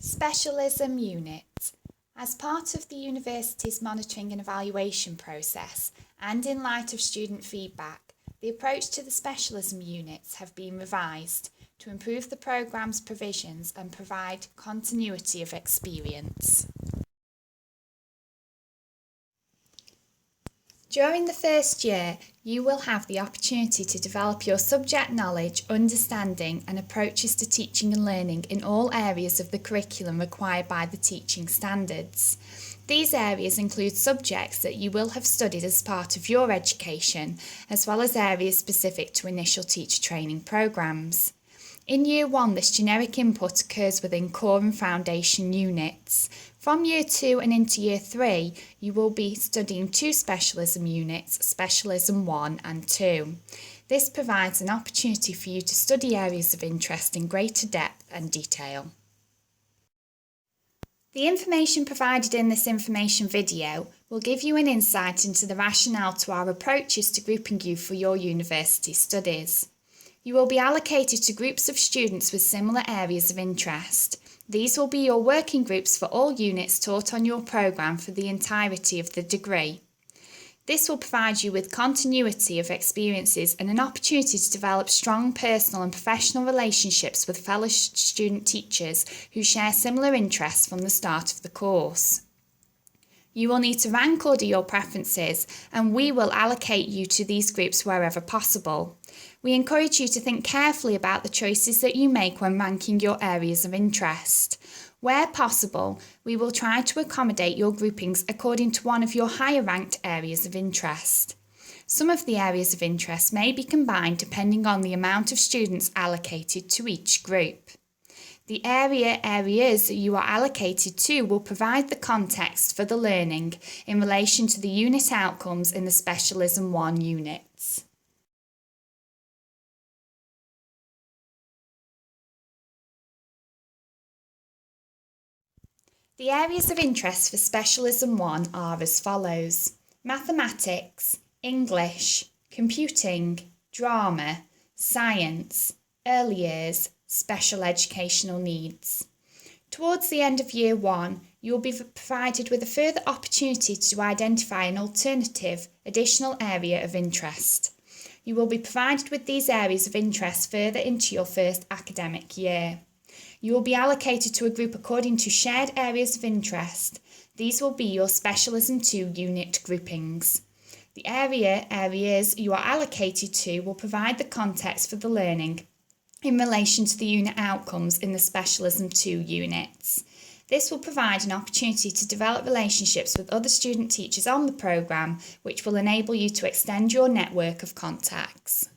Specialism unit. As part of the university's monitoring and evaluation process, and in light of student feedback, the approach to the specialism units have been revised to improve the programme's provisions and provide continuity of experience. During the first year, you will have the opportunity to develop your subject knowledge, understanding and approaches to teaching and learning in all areas of the curriculum required by the teaching standards. These areas include subjects that you will have studied as part of your education, as well as areas specific to initial teacher training programmes. In Year 1, this generic input occurs within core and foundation units. From Year 2 and into Year 3, you will be studying two specialism units, Specialism 1 and 2. This provides an opportunity for you to study areas of interest in greater depth and detail. The information provided in this information video will give you an insight into the rationale to our approaches to grouping you for your university studies. You will be allocated to groups of students with similar areas of interest. These will be your working groups for all units taught on your programme for the entirety of the degree. This will provide you with continuity of experiences and an opportunity to develop strong personal and professional relationships with fellow student teachers who share similar interests from the start of the course. You will need to rank order your preferences, and we will allocate you to these groups wherever possible. We encourage you to think carefully about the choices that you make when ranking your areas of interest. Where possible, we will try to accommodate your groupings according to one of your higher ranked areas of interest. Some of the areas of interest may be combined depending on the amount of students allocated to each group. The areas you are allocated to will provide the context for the learning in relation to the unit outcomes in the Specialism 1 units. The areas of interest for Specialism 1 are as follows: mathematics, English, computing, drama, science, early years, special educational needs. Towards the end of Year 1, you will be provided with a further opportunity to identify an alternative, additional area of interest. You will be provided with these areas of interest further into your first academic year. You will be allocated to a group according to shared areas of interest. These will be your Specialism 2 unit groupings. The areas you are allocated to will provide the context for the learning in relation to the unit outcomes in the Specialism 2 units. This will provide an opportunity to develop relationships with other student teachers on the programme, which will enable you to extend your network of contacts.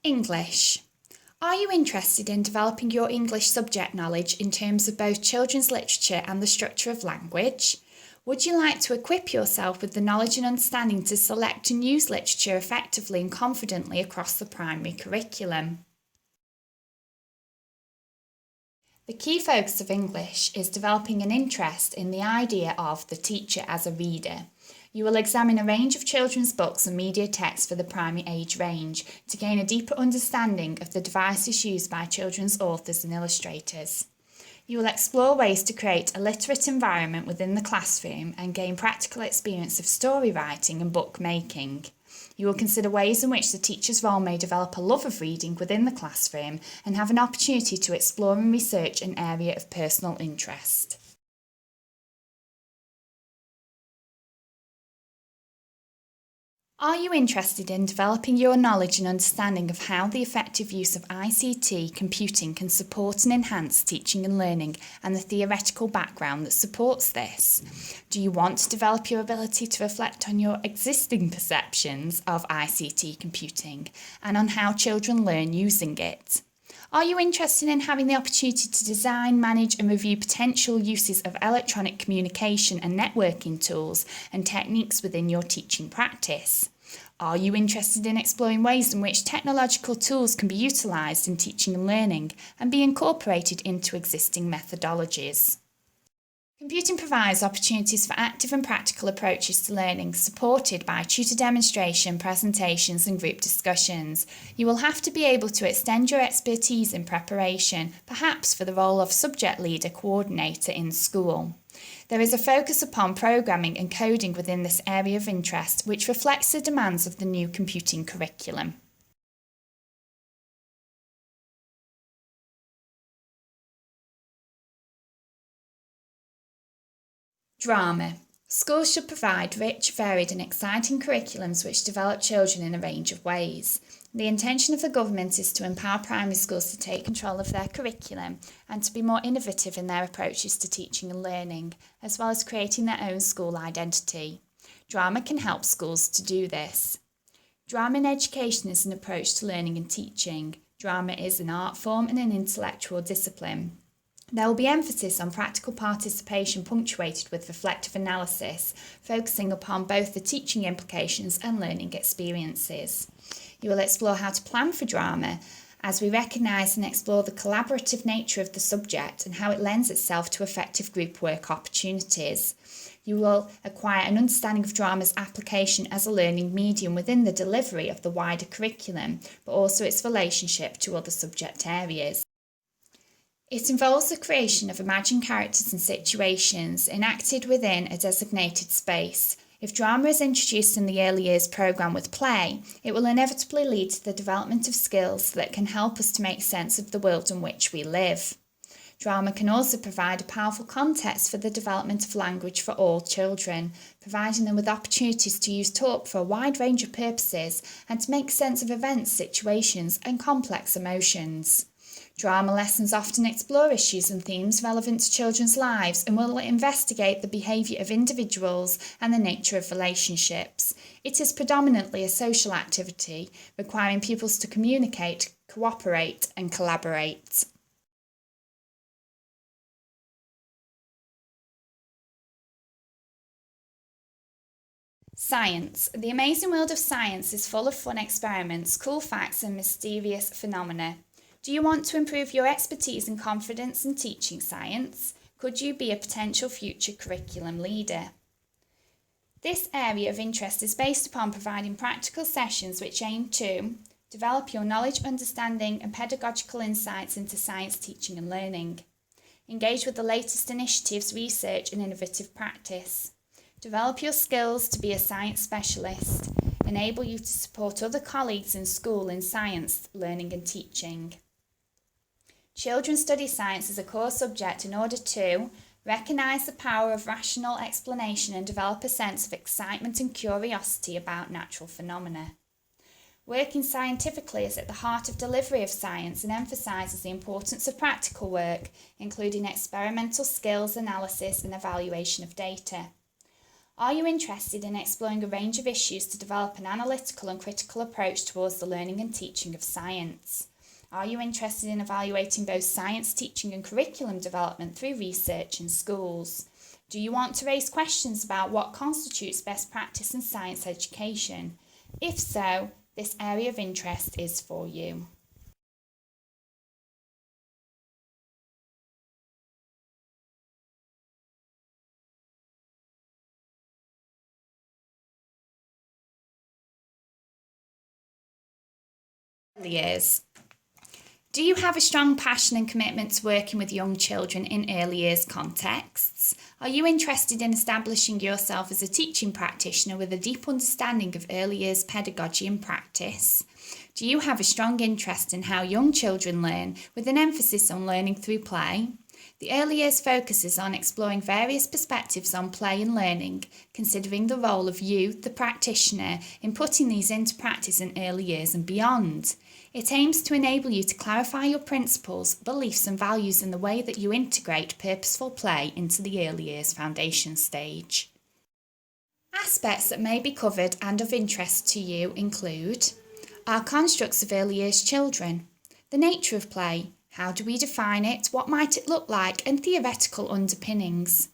English. Are you interested in developing your English subject knowledge in terms of both children's literature and the structure of language? Would you like to equip yourself with the knowledge and understanding to select and use literature effectively and confidently across the primary curriculum? The key focus of English is developing an interest in the idea of the teacher as a reader. You will examine a range of children's books and media texts for the primary age range to gain a deeper understanding of the devices used by children's authors and illustrators. You will explore ways to create a literate environment within the classroom and gain practical experience of story writing and book making. You will consider ways in which the teacher's role may develop a love of reading within the classroom and have an opportunity to explore and research an area of personal interest. Are you interested in developing your knowledge and understanding of how the effective use of ICT computing can support and enhance teaching and learning and the theoretical background that supports this? Do you want to develop your ability to reflect on your existing perceptions of ICT computing and on how children learn using it? Are you interested in having the opportunity to design, manage and review potential uses of electronic communication and networking tools and techniques within your teaching practice? Are you interested in exploring ways in which technological tools can be utilised in teaching and learning and be incorporated into existing methodologies? Computing provides opportunities for active and practical approaches to learning, supported by tutor demonstration, presentations and group discussions. You will have to be able to extend your expertise in preparation, perhaps for the role of subject leader coordinator in school. There is a focus upon programming and coding within this area of interest, which reflects the demands of the new computing curriculum. Drama. Schools should provide rich, varied and exciting curriculums which develop children in a range of ways. The intention of the government is to empower primary schools to take control of their curriculum and to be more innovative in their approaches to teaching and learning, as well as creating their own school identity. Drama can help schools to do this. Drama in education is an approach to learning and teaching. Drama is an art form and an intellectual discipline. There will be emphasis on practical participation punctuated with reflective analysis, focusing upon both the teaching implications and learning experiences. You will explore how to plan for drama, as we recognise and explore the collaborative nature of the subject and how it lends itself to effective group work opportunities. You will acquire an understanding of drama's application as a learning medium within the delivery of the wider curriculum, but also its relationship to other subject areas. It involves the creation of imagined characters and situations enacted within a designated space. If drama is introduced in the early years programme with play, it will inevitably lead to the development of skills that can help us to make sense of the world in which we live. Drama can also provide a powerful context for the development of language for all children, providing them with opportunities to use talk for a wide range of purposes and to make sense of events, situations and complex emotions. Drama lessons often explore issues and themes relevant to children's lives and will investigate the behaviour of individuals and the nature of relationships. It is predominantly a social activity, requiring pupils to communicate, cooperate and collaborate. Science. The amazing world of science is full of fun experiments, cool facts and mysterious phenomena. Do you want to improve your expertise and confidence in teaching science? Could you be a potential future curriculum leader? This area of interest is based upon providing practical sessions which aim to develop your knowledge, understanding and pedagogical insights into science teaching and learning. Engage with the latest initiatives, research and innovative practice. Develop your skills to be a science specialist. Enable you to support other colleagues in school in science, learning and teaching. Children study science as a core subject in order to recognise the power of rational explanation and develop a sense of excitement and curiosity about natural phenomena. Working scientifically is at the heart of delivery of science and emphasises the importance of practical work, including experimental skills, analysis and evaluation of data. Are you interested in exploring a range of issues to develop an analytical and critical approach towards the learning and teaching of science? Are you interested in evaluating both science teaching and curriculum development through research in schools? Do you want to raise questions about what constitutes best practice in science education? If so, this area of interest is for you. Years. Do you have a strong passion and commitment to working with young children in early years contexts? Are you interested in establishing yourself as a teaching practitioner with a deep understanding of early years pedagogy and practice? Do you have a strong interest in how young children learn with an emphasis on learning through play? The early years focuses on exploring various perspectives on play and learning, considering the role of you, the practitioner, in putting these into practice in early years and beyond. It aims to enable you to clarify your principles, beliefs and values in the way that you integrate purposeful play into the early years foundation stage. Aspects that may be covered and of interest to you include our constructs of early years children, the nature of play, how do we define it, what might it look like, and theoretical underpinnings.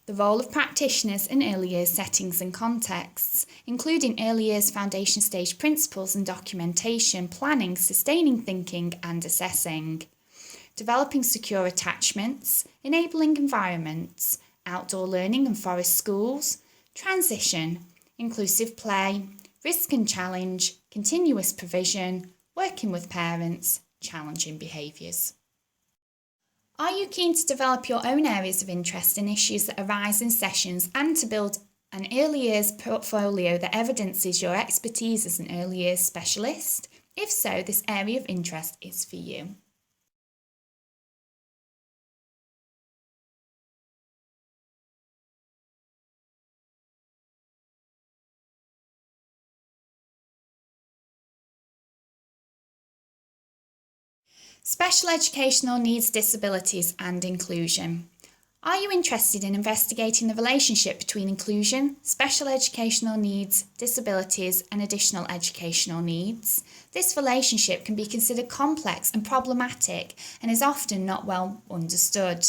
The role of practitioners in early years settings and contexts, including early years foundation stage principles and documentation, planning, sustaining thinking and assessing. Developing secure attachments, enabling environments, outdoor learning and forest schools, transition, inclusive play, risk and challenge, continuous provision, working with parents, challenging behaviours. Are you keen to develop your own areas of interest in issues that arise in sessions and to build an early years portfolio that evidences your expertise as an early years specialist? If so, this area of interest is for you. Special educational needs, disabilities and inclusion. Are you interested in investigating the relationship between inclusion, special educational needs, disabilities and additional educational needs? This relationship can be considered complex and problematic and is often not well understood.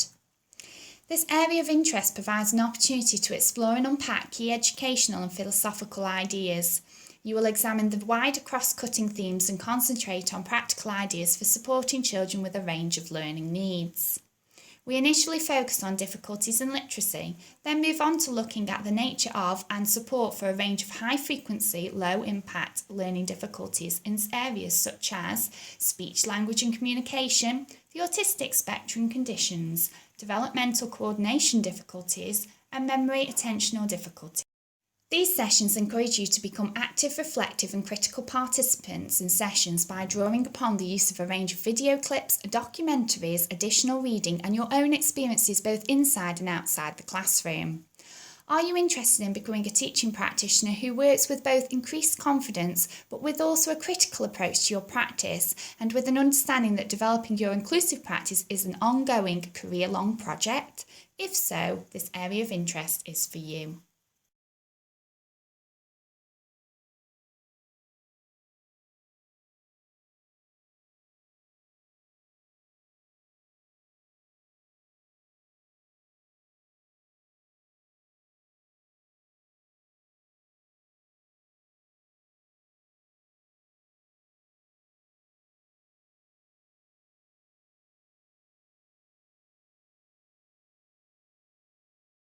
This area of interest provides an opportunity to explore and unpack key educational and philosophical ideas. You will examine the wider cross-cutting themes and concentrate on practical ideas for supporting children with a range of learning needs. We initially focus on difficulties in literacy, then move on to looking at the nature of and support for a range of high-frequency, low-impact learning difficulties in areas such as speech, language and communication, the autistic spectrum conditions, developmental coordination difficulties, and memory attentional difficulties. These sessions encourage you to become active, reflective and critical participants in sessions by drawing upon the use of a range of video clips, documentaries, additional reading and your own experiences both inside and outside the classroom. Are you interested in becoming a teaching practitioner who works with both increased confidence but with also a critical approach to your practice and with an understanding that developing your inclusive practice is an ongoing career-long project? If so, this area of interest is for you.